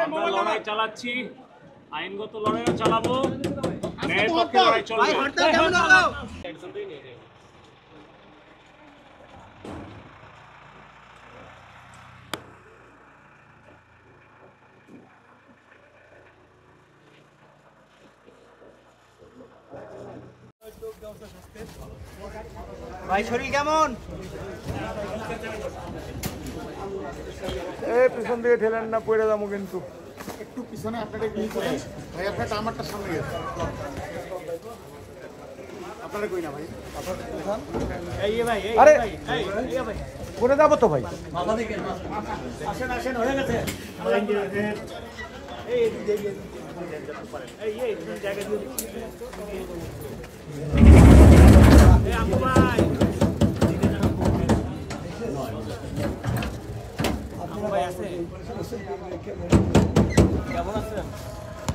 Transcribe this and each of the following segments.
আমরা লড়াই চালাচ্ছি, আইনগত লড়াইও চালাবো, ন্যায়ের পক্ষে লড়াই চলবে। ভাই শরীর কেমন? এই পিছন দিকে ঠেলেন না, পড়ে যাবো কিন্তু। একটু পিছনে আপনারা কি করে ভাই, আপনার আমারটা সামনে গেছে, আপনারা কই না ভাই, আরে পড়ে যাবো তো ভাই। আসেন আসেন, হয়ে গেছে।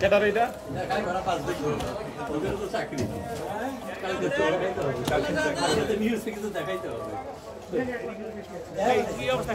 কেটার এটা কি অবস্থা?